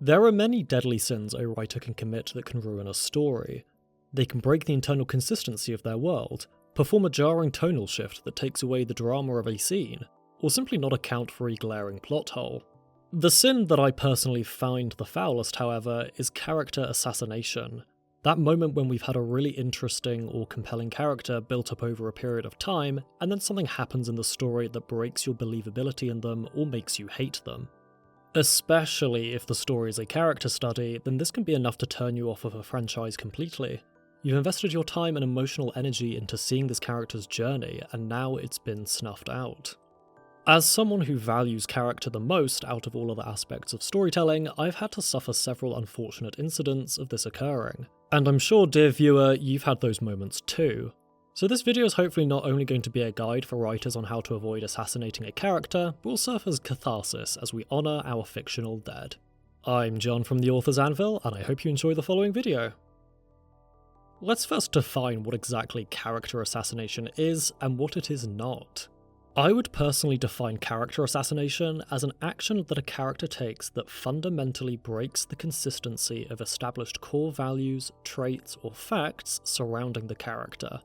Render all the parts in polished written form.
There are many deadly sins a writer can commit that can ruin a story. They can break the internal consistency of their world, perform a jarring tonal shift that takes away the drama of a scene, or simply not account for a glaring plot hole. The sin that I personally find the foulest, however, is character assassination. That moment when we've had a really interesting or compelling character built up over a period of time, and then something happens in the story that breaks your believability in them or makes you hate them. Especially if the story is a character study, then this can be enough to turn you off of a franchise completely. You've invested your time and emotional energy into seeing this character's journey, and now it's been snuffed out. As someone who values character the most out of all other aspects of storytelling, I've had to suffer several unfortunate incidents of this occurring. And I'm sure, dear viewer, you've had those moments too. So this video is hopefully not only going to be a guide for writers on how to avoid assassinating a character, but will serve as catharsis as we honour our fictional dead. I'm John from the Author's Anvil, and I hope you enjoy the following video. Let's first define what exactly character assassination is and what it is not. I would personally define character assassination as an action that a character takes that fundamentally breaks the consistency of established core values, traits, or facts surrounding the character.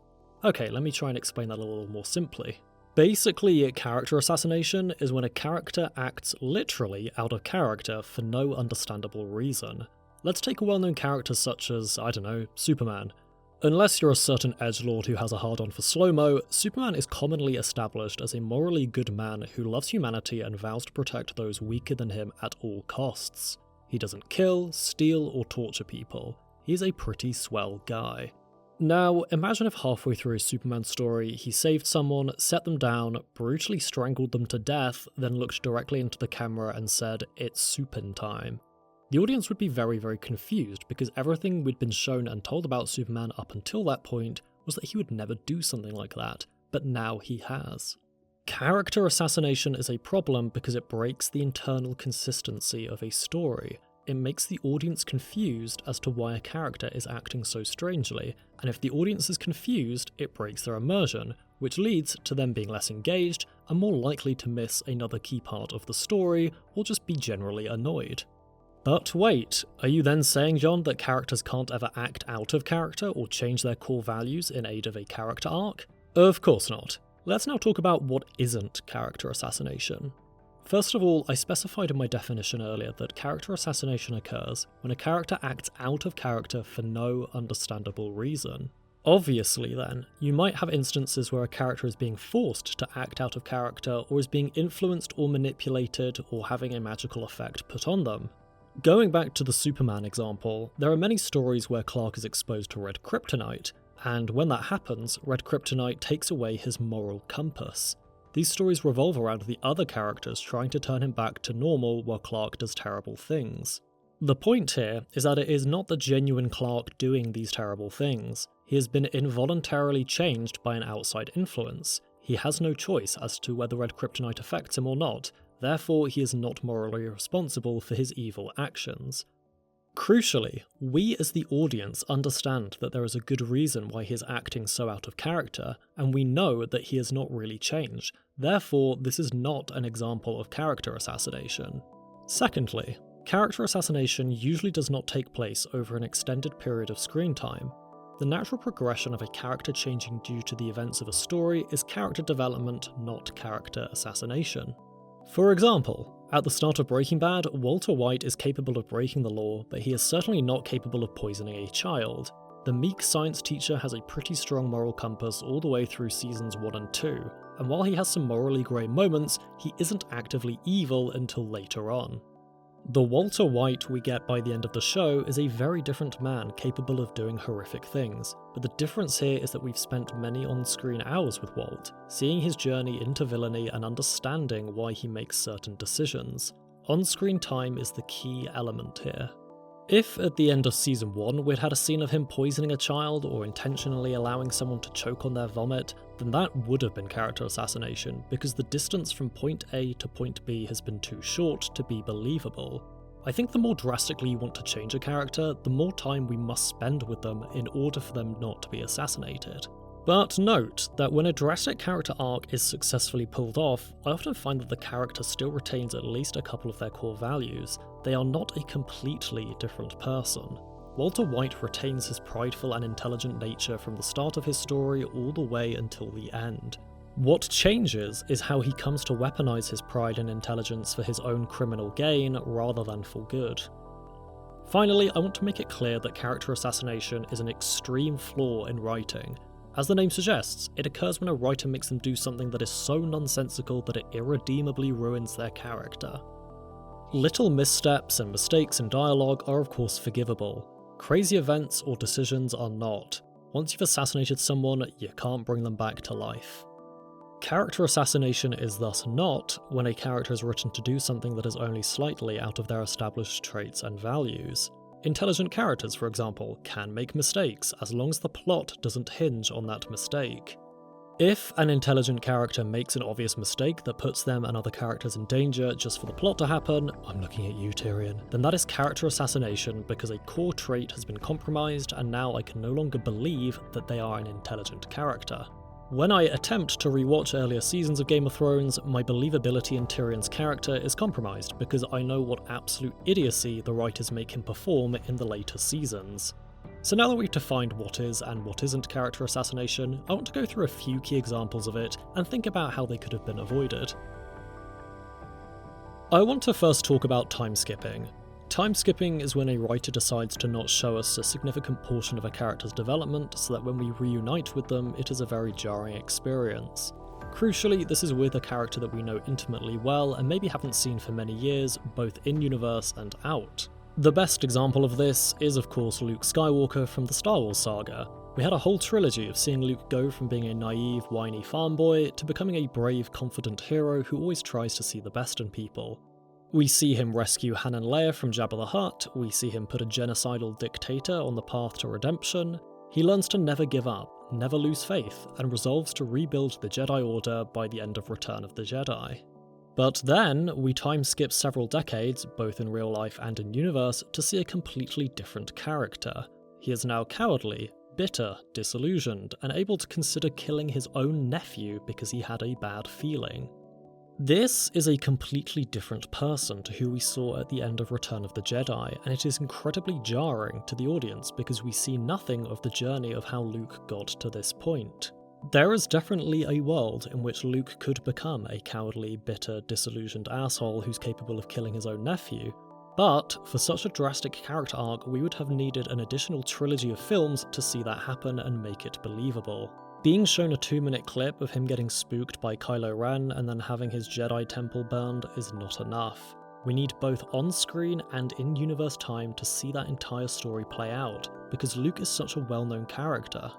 Okay, let me try and explain that a little more simply. Basically, character assassination is when a character acts literally out of character for no understandable reason. Let's take a well-known character such as, I don't know, Superman. Unless you're a certain edgelord who has a hard-on for slow-mo, Superman is commonly established as a morally good man who loves humanity and vows to protect those weaker than him at all costs. He doesn't kill, steal, or torture people. He's a pretty swell guy. Now, imagine if halfway through his Superman story, he saved someone, set them down, brutally strangled them to death, then looked directly into the camera and said, "It's Supin time." The audience would be very, very confused because everything we'd been shown and told about Superman up until that point was that he would never do something like that, but now he has. Character assassination is a problem because it breaks the internal consistency of a story. It makes the audience confused as to why a character is acting so strangely, and if the audience is confused, it breaks their immersion, which leads to them being less engaged and more likely to miss another key part of the story or just be generally annoyed. But wait, are you then saying, John, that characters can't ever act out of character or change their core values in aid of a character arc? Of course not. Let's now talk about what isn't character assassination. First of all, I specified in my definition earlier that character assassination occurs when a character acts out of character for no understandable reason. Obviously then, you might have instances where a character is being forced to act out of character or is being influenced or manipulated or having a magical effect put on them. Going back to the Superman example, there are many stories where Clark is exposed to red kryptonite, and when that happens, red kryptonite takes away his moral compass. These stories revolve around the other characters trying to turn him back to normal while Clark does terrible things. The point here is that it is not the genuine Clark doing these terrible things. He has been involuntarily changed by an outside influence. He has no choice as to whether red kryptonite affects him or not. Therefore, he is not morally responsible for his evil actions. Crucially, we as the audience understand that there is a good reason why he is acting so out of character, and we know that he has not really changed. Therefore, this is not an example of character assassination. Secondly, character assassination usually does not take place over an extended period of screen time. The natural progression of a character changing due to the events of a story is character development, not character assassination. For example, at the start of Breaking Bad, Walter White is capable of breaking the law, but he is certainly not capable of poisoning a child. The meek science teacher has a pretty strong moral compass all the way through seasons 1 and 2, and while he has some morally grey moments, he isn't actively evil until later on. The Walter White we get by the end of the show is a very different man capable of doing horrific things, but the difference here is that we've spent many on-screen hours with Walt, seeing his journey into villainy and understanding why he makes certain decisions. On-screen time is the key element here. If at the end of season 1 we'd had a scene of him poisoning a child or intentionally allowing someone to choke on their vomit, then that would have been character assassination because the distance from point A to point B has been too short to be believable. I think the more drastically you want to change a character, the more time we must spend with them in order for them not to be assassinated. But note that when a drastic character arc is successfully pulled off, I often find that the character still retains at least a couple of their core values. they are not a completely different person. Walter White retains his prideful and intelligent nature from the start of his story all the way until the end. What changes is how he comes to weaponize his pride and intelligence for his own criminal gain rather than for good. Finally, I want to make it clear that character assassination is an extreme flaw in writing. As the name suggests, it occurs when a writer makes them do something that is so nonsensical that it irredeemably ruins their character. Little missteps and mistakes in dialogue are of course forgivable. Crazy events or decisions are not. Once you've assassinated someone, you can't bring them back to life. Character assassination is thus not when a character is written to do something that is only slightly out of their established traits and values. Intelligent characters, for example, can make mistakes as long as the plot doesn't hinge on that mistake. If an intelligent character makes an obvious mistake that puts them and other characters in danger just for the plot to happen, I'm looking at you, Tyrion, then that is character assassination because a core trait has been compromised and now I can no longer believe that they are an intelligent character. When I attempt to rewatch earlier seasons of Game of Thrones, my believability in Tyrion's character is compromised because I know what absolute idiocy the writers make him perform in the later seasons. So now that we've defined what is and what isn't character assassination, I want to go through a few key examples of it and think about how they could have been avoided. I want to first talk about time skipping. Time skipping is when a writer decides to not show us a significant portion of a character's development so that when we reunite with them, it is a very jarring experience. Crucially, this is with a character that we know intimately well and maybe haven't seen for many years, both in-universe and out. The best example of this is of course Luke Skywalker from the Star Wars saga. We had a whole trilogy of seeing Luke go from being a naive, whiny farm boy to becoming a brave, confident hero who always tries to see the best in people. We see him rescue Han and Leia from Jabba the Hutt, we see him put a genocidal dictator on the path to redemption. He learns to never give up, never lose faith, and resolves to rebuild the Jedi Order by the end of Return of the Jedi. But then, we time skip several decades, both in real life and in universe, to see a completely different character. He is now cowardly, bitter, disillusioned, and able to consider killing his own nephew because he had a bad feeling. This is a completely different person to who we saw at the end of Return of the Jedi, and it is incredibly jarring to the audience because we see nothing of the journey of how Luke got to this point. There is definitely a world in which Luke could become a cowardly, bitter, disillusioned asshole who's capable of killing his own nephew, but for such a drastic character arc we would have needed an additional trilogy of films to see that happen and make it believable. Being shown a 2-minute clip of him getting spooked by Kylo Ren and then having his Jedi temple burned is not enough. We need both on-screen and in-universe time to see that entire story play out, because Luke is such a well-known character.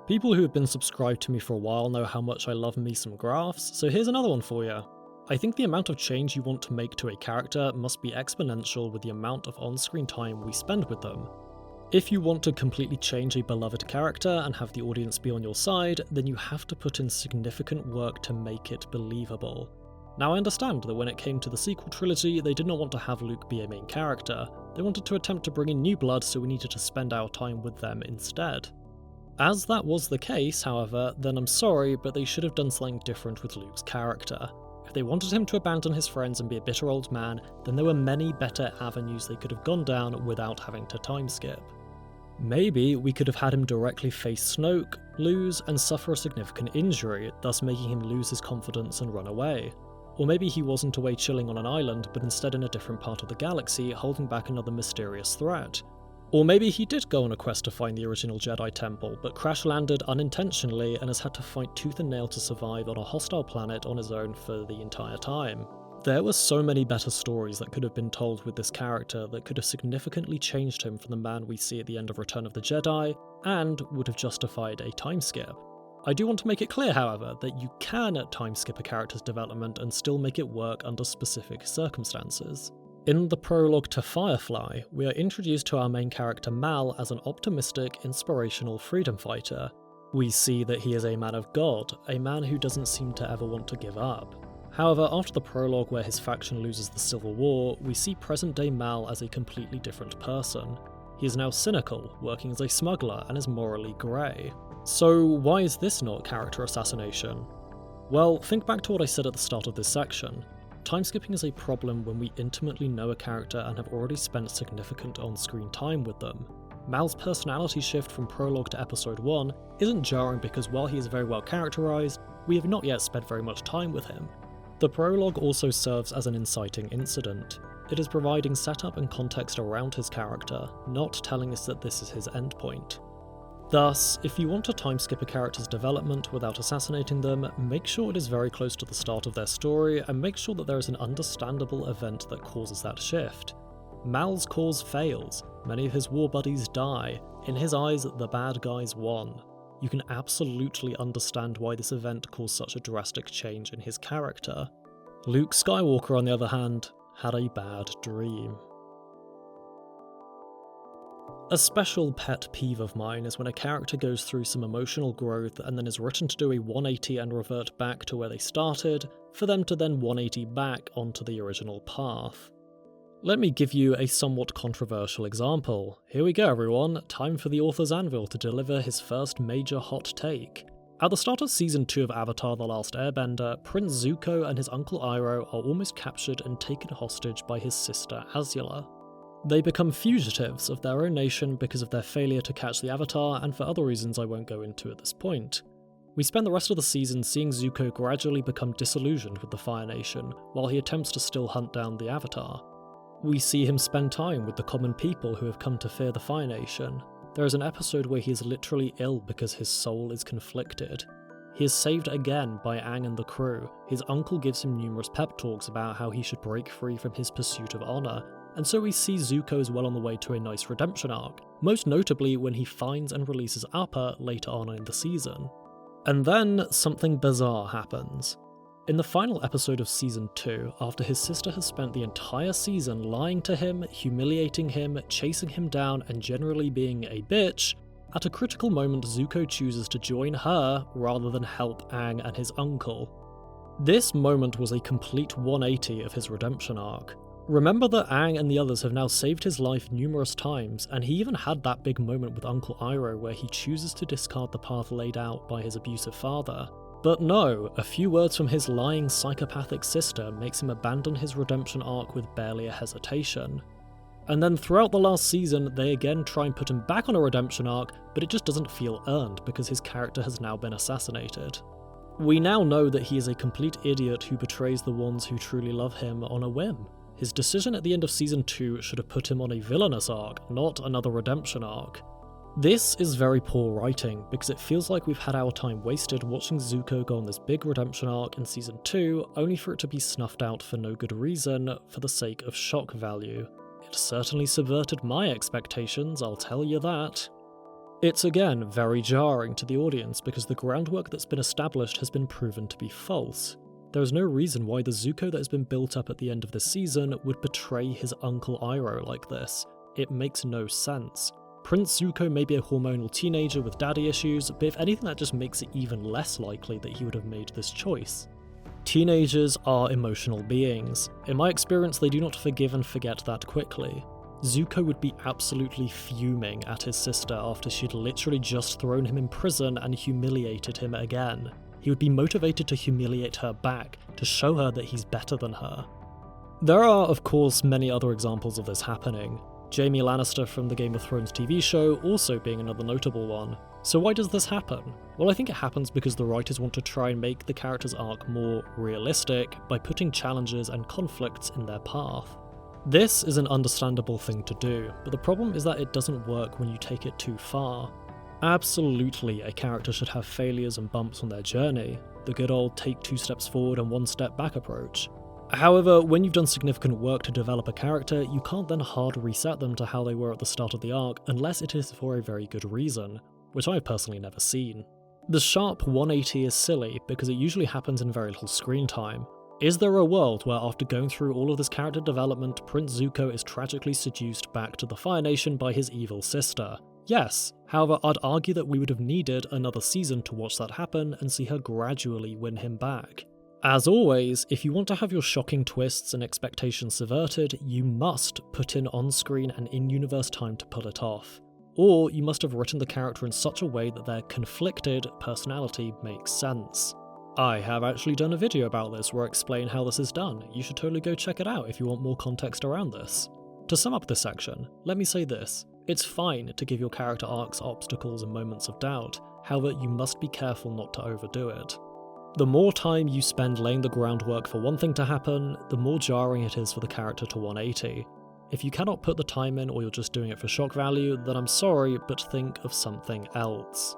People who have been subscribed to me for a while know how much I love me some graphs, so here's another one for you. I think the amount of change you want to make to a character must be exponential with the amount of on-screen time we spend with them. If you want to completely change a beloved character and have the audience be on your side, then you have to put in significant work to make it believable. Now I understand that when it came to the sequel trilogy, they did not want to have Luke be a main character. They wanted to attempt to bring in new blood, so we needed to spend our time with them instead. As that was the case, however, then I'm sorry, but they should have done something different with Luke's character. If they wanted him to abandon his friends and be a bitter old man, then there were many better avenues they could have gone down without having to time skip. Maybe we could have had him directly face Snoke, lose, and suffer a significant injury, thus making him lose his confidence and run away. Or maybe he wasn't away chilling on an island, but instead in a different part of the galaxy, holding back another mysterious threat. Or maybe he did go on a quest to find the original Jedi Temple, but crash-landed unintentionally and has had to fight tooth and nail to survive on a hostile planet on his own for the entire time. There were so many better stories that could have been told with this character that could have significantly changed him from the man we see at the end of Return of the Jedi, and would have justified a time skip. I do want to make it clear, however, that you can time skip a character's development and still make it work under specific circumstances. In the prologue to Firefly, we are introduced to our main character Mal as an optimistic, inspirational freedom fighter. We see that he is a man of God, a man who doesn't seem to ever want to give up. However, after the prologue where his faction loses the Civil War, we see present-day Mal as a completely different person. He is now cynical, working as a smuggler, and is morally grey. So why is this not character assassination? Well, think back to what I said at the start of this section. time skipping is a problem when we intimately know a character and have already spent significant on-screen time with them. Mal's personality shift from prologue to episode 1 isn't jarring because while he is very well characterised, we have not yet spent very much time with him. The prologue also serves as an inciting incident. It is providing setup and context around his character, not telling us that this is his endpoint. Thus, if you want to time skip a character's development without assassinating them, make sure it is very close to the start of their story and make sure that there is an understandable event that causes that shift. Mal's cause fails, many of his war buddies die, in his eyes the bad guys won. You can absolutely understand why this event caused such a drastic change in his character. Luke Skywalker, on the other hand, had a bad dream. A special pet peeve of mine is when a character goes through some emotional growth and then is written to do a 180 and revert back to where they started, for them to then 180 back onto the original path. Let me give you a somewhat controversial example. Here we go everyone, time for the author's anvil to deliver his first major hot take. At the start of Season 2 of Avatar: The Last Airbender, Prince Zuko and his uncle Iroh are almost captured and taken hostage by his sister Azula. They become fugitives of their own nation because of their failure to catch the Avatar and for other reasons I won't go into at this point. We spend the rest of the season seeing Zuko gradually become disillusioned with the Fire Nation, while he attempts to still hunt down the Avatar. We see him spend time with the common people who have come to fear the Fire Nation. There is an episode where he is literally ill because his soul is conflicted. He is saved again by Aang and the crew. His uncle gives him numerous pep talks about how he should break free from his pursuit of honour, and so we see Zuko is well on the way to a nice redemption arc, most notably when he finds and releases Appa later on in the season. And then something bizarre happens. In the final episode of Season 2, after his sister has spent the entire season lying to him, humiliating him, chasing him down, and generally being a bitch, at a critical moment Zuko chooses to join her rather than help Aang and his uncle. This moment was a complete 180 of his redemption arc. Remember that Aang and the others have now saved his life numerous times, and he even had that big moment with Uncle Iroh where he chooses to discard the path laid out by his abusive father. But no, a few words from his lying psychopathic sister makes him abandon his redemption arc with barely a hesitation. And then throughout the last season, they again try and put him back on a redemption arc, but it just doesn't feel earned because his character has now been assassinated. We now know that he is a complete idiot who betrays the ones who truly love him on a whim. His decision at the end of Season 2 should have put him on a villainous arc, not another redemption arc. This is very poor writing, because it feels like we've had our time wasted watching Zuko go on this big redemption arc in Season 2, only for it to be snuffed out for no good reason, for the sake of shock value. It certainly subverted my expectations, I'll tell you that. It's again very jarring to the audience because the groundwork that's been established has been proven to be false. There is no reason why the Zuko that has been built up at the end of this season would betray his uncle Iroh like this. It makes no sense. Prince Zuko may be a hormonal teenager with daddy issues, but if anything that just makes it even less likely that he would have made this choice. Teenagers are emotional beings. In my experience, they do not forgive and forget that quickly. Zuko would be absolutely fuming at his sister after she'd literally just thrown him in prison and humiliated him again. He would be motivated to humiliate her back, to show her that he's better than her. There are, of course, many other examples of this happening. Jaime Lannister from the Game of Thrones TV show also being another notable one. So why does this happen? Well, I think it happens because the writers want to try and make the character's arc more realistic by putting challenges and conflicts in their path. This is an understandable thing to do, but the problem is that it doesn't work when you take it too far. Absolutely, a character should have failures and bumps on their journey, the good old take 2 steps forward and 1 step back approach. However, when you've done significant work to develop a character, you can't then hard reset them to how they were at the start of the arc unless it is for a very good reason, which I've personally never seen. The sharp 180 is silly because it usually happens in very little screen time. Is there a world where after going through all of this character development, Prince Zuko is tragically seduced back to the Fire Nation by his evil sister? Yes, however I'd argue that we would have needed another season to watch that happen and see her gradually win him back. As always, if you want to have your shocking twists and expectations subverted, you must put in on-screen and in-universe time to pull it off. Or you must have written the character in such a way that their conflicted personality makes sense. I have actually done a video about this where I explain how this is done. You should totally go check it out if you want more context around this. To sum up this section, let me say this. It's fine to give your character arcs obstacles and moments of doubt, however you must be careful not to overdo it. The more time you spend laying the groundwork for one thing to happen, the more jarring it is for the character to 180. If you cannot put the time in or you're just doing it for shock value, then I'm sorry, but think of something else.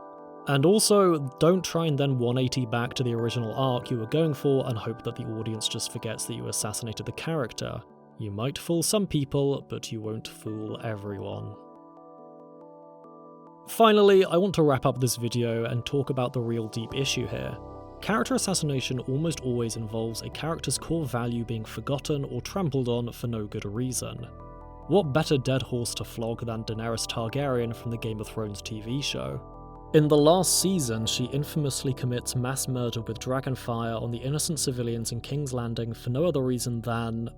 And also, don't try and then 180 back to the original arc you were going for and hope that the audience just forgets that you assassinated the character. You might fool some people, but you won't fool everyone. Finally, I want to wrap up this video and talk about the real deep issue here. Character assassination almost always involves a character's core value being forgotten or trampled on for no good reason. What better dead horse to flog than Daenerys Targaryen from the Game of Thrones TV show? In the last season, she infamously commits mass murder with dragonfire on the innocent civilians in King's Landing for no other reason than,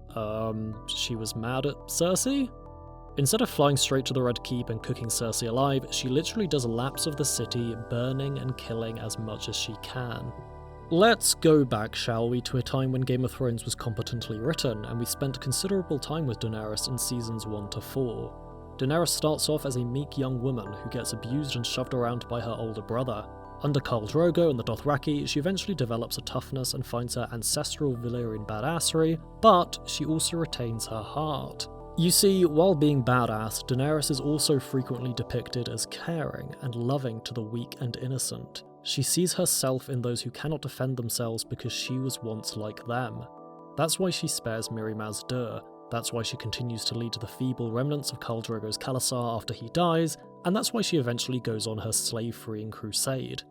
she was mad at Cersei? Instead of flying straight to the Red Keep and cooking Cersei alive, she literally does laps of the city, burning and killing as much as she can. Let's go back, shall we, to a time when Game of Thrones was competently written, and we spent considerable time with Daenerys in seasons 1 to 4. Daenerys starts off as a meek young woman who gets abused and shoved around by her older brother. Under Khal Drogo and the Dothraki, she eventually develops a toughness and finds her ancestral Valyrian badassery, but she also retains her heart. You see, while being badass, Daenerys is also frequently depicted as caring and loving to the weak and innocent. She sees herself in those who cannot defend themselves because she was once like them. That's why she spares Mirri Maz Duur. That's why she continues to lead the feeble remnants of Khal Drogo's Khalasar after he dies, and that's why she eventually goes on her slave-freeing crusade.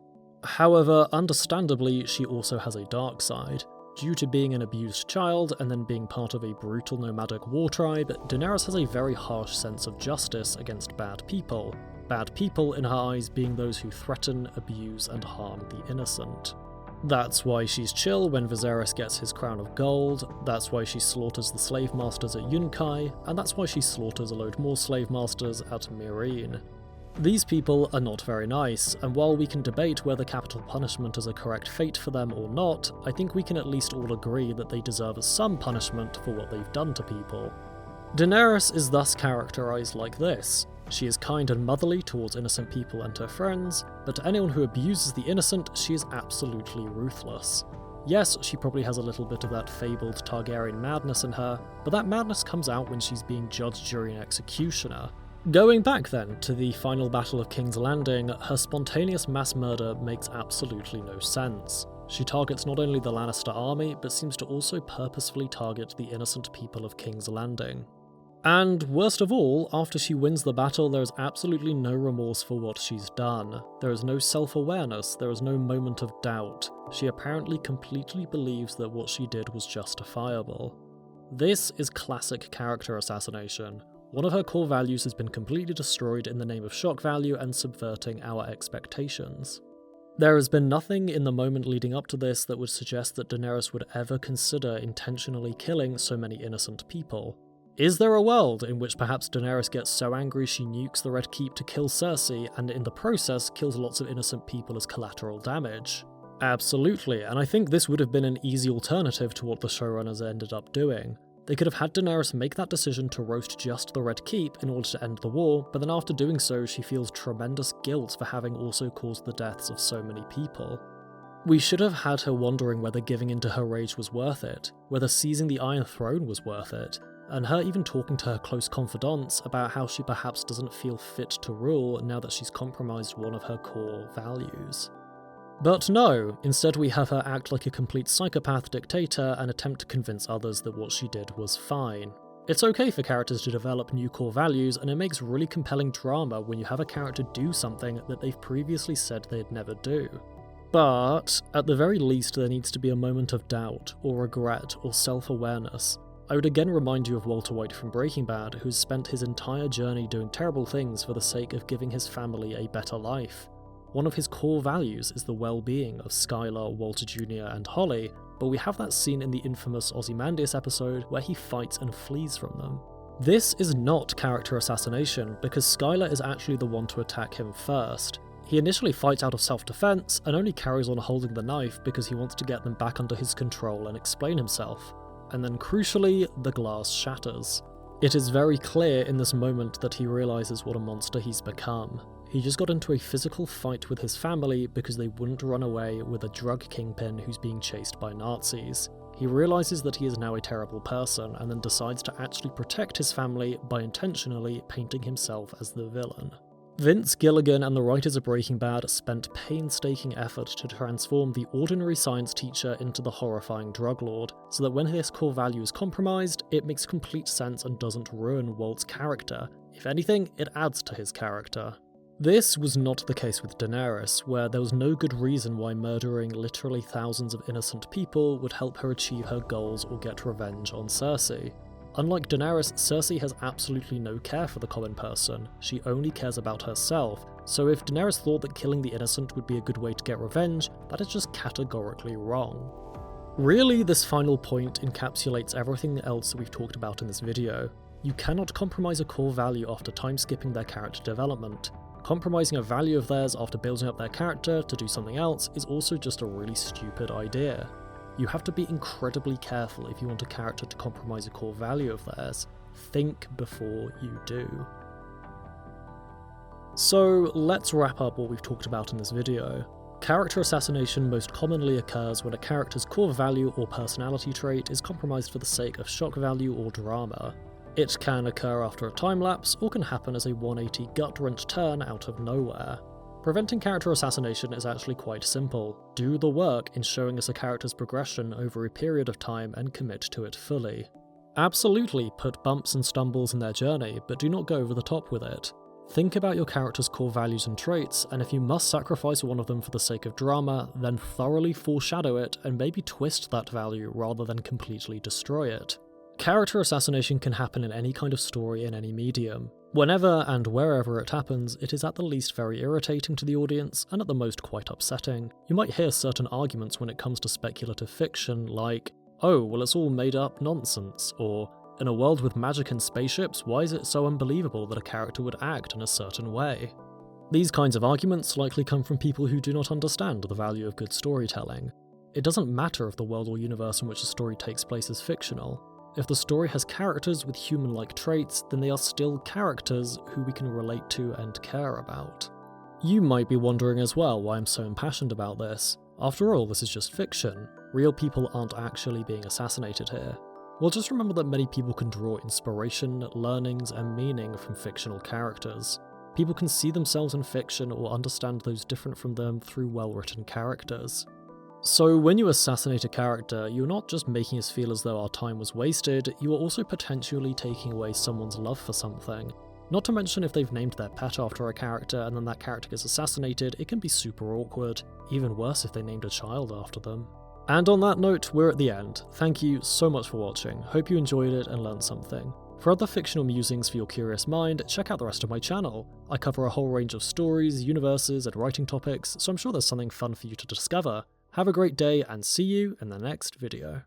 However, understandably, she also has a dark side. Due to being an abused child and then being part of a brutal nomadic war tribe, Daenerys has a very harsh sense of justice against bad people. Bad people, in her eyes, being those who threaten, abuse, and harm the innocent. That's why she's chill when Viserys gets his crown of gold, that's why she slaughters the slave masters at Yunkai, and that's why she slaughters a load more slave masters at Meereen. These people are not very nice, and while we can debate whether capital punishment is a correct fate for them or not, I think we can at least all agree that they deserve some punishment for what they've done to people. Daenerys is thus characterized like this. She is kind and motherly towards innocent people and her friends, but to anyone who abuses the innocent, she is absolutely ruthless. Yes, she probably has a little bit of that fabled Targaryen madness in her, but that madness comes out when she's being judged during an executioner. Going back then to the final battle of King's Landing, her spontaneous mass murder makes absolutely no sense. She targets not only the Lannister army, but seems to also purposefully target the innocent people of King's Landing. And worst of all, after she wins the battle, there is absolutely no remorse for what she's done. There is no self-awareness, there is no moment of doubt. She apparently completely believes that what she did was justifiable. This is classic character assassination. One of her core values has been completely destroyed in the name of shock value and subverting our expectations. There has been nothing in the moment leading up to this that would suggest that Daenerys would ever consider intentionally killing so many innocent people. Is there a world in which perhaps Daenerys gets so angry she nukes the Red Keep to kill Cersei and in the process kills lots of innocent people as collateral damage? Absolutely, and I think this would have been an easy alternative to what the showrunners ended up doing. They could have had Daenerys make that decision to roast just the Red Keep in order to end the war, but then after doing so she feels tremendous guilt for having also caused the deaths of so many people. We should have had her wondering whether giving into her rage was worth it, whether seizing the Iron Throne was worth it, and her even talking to her close confidants about how she perhaps doesn't feel fit to rule now that she's compromised one of her core values. But no, instead we have her act like a complete psychopath dictator and attempt to convince others that what she did was fine. It's okay for characters to develop new core values, and it makes really compelling drama when you have a character do something that they've previously said they'd never do. But, at the very least, there needs to be a moment of doubt, or regret, or self-awareness. I would again remind you of Walter White from Breaking Bad, who's spent his entire journey doing terrible things for the sake of giving his family a better life. One of his core values is the well-being of Skylar, Walter Jr. and Holly, but we have that scene in the infamous Ozymandias episode where he fights and flees from them. This is not character assassination, because Skylar is actually the one to attack him first. He initially fights out of self-defense and only carries on holding the knife because he wants to get them back under his control and explain himself. And then crucially, the glass shatters. It is very clear in this moment that he realizes what a monster he's become. He just got into a physical fight with his family because they wouldn't run away with a drug kingpin who's being chased by Nazis. He realizes that he is now a terrible person and then decides to actually protect his family by intentionally painting himself as the villain. Vince Gilligan and the writers of Breaking Bad spent painstaking effort to transform the ordinary science teacher into the horrifying drug lord, so that when his core value is compromised, it makes complete sense and doesn't ruin Walt's character. If anything, it adds to his character. This was not the case with Daenerys, where there was no good reason why murdering literally thousands of innocent people would help her achieve her goals or get revenge on Cersei. Unlike Daenerys, Cersei has absolutely no care for the common person. She only cares about herself, so if Daenerys thought that killing the innocent would be a good way to get revenge, that is just categorically wrong. Really, this final point encapsulates everything else that we've talked about in this video. You cannot compromise a core value after time-skipping their character development. Compromising a value of theirs after building up their character to do something else is also just a really stupid idea. You have to be incredibly careful if you want a character to compromise a core value of theirs. Think before you do. So let's wrap up what we've talked about in this video. Character assassination most commonly occurs when a character's core value or personality trait is compromised for the sake of shock value or drama. It can occur after a time lapse, or can happen as a 180 gut-wrench turn out of nowhere. Preventing character assassination is actually quite simple. Do the work in showing us a character's progression over a period of time and commit to it fully. Absolutely put bumps and stumbles in their journey, but do not go over the top with it. Think about your character's core values and traits, and if you must sacrifice one of them for the sake of drama, then thoroughly foreshadow it and maybe twist that value rather than completely destroy it. Character assassination can happen in any kind of story in any medium. Whenever and wherever it happens, it is at the least very irritating to the audience, and at the most quite upsetting. You might hear certain arguments when it comes to speculative fiction, like, oh, well it's all made up nonsense, or, in a world with magic and spaceships, why is it so unbelievable that a character would act in a certain way? These kinds of arguments likely come from people who do not understand the value of good storytelling. It doesn't matter if the world or universe in which a story takes place is fictional. If the story has characters with human-like traits, then they are still characters who we can relate to and care about. You might be wondering as well why I'm so impassioned about this. After all, this is just fiction. Real people aren't actually being assassinated here. Well, just remember that many people can draw inspiration, learnings, and meaning from fictional characters. People can see themselves in fiction or understand those different from them through well-written characters. So when you assassinate a character, you're not just making us feel as though our time was wasted, you are also potentially taking away someone's love for something. Not to mention if they've named their pet after a character and then that character gets assassinated, it can be super awkward. Even worse if they named a child after them. And on that note, we're at the end. Thank you so much for watching. Hope you enjoyed it and learned something. For other fictional musings for your curious mind, check out the rest of my channel. I cover a whole range of stories, universes, and writing topics, so I'm sure there's something fun for you to discover. Have a great day and see you in the next video.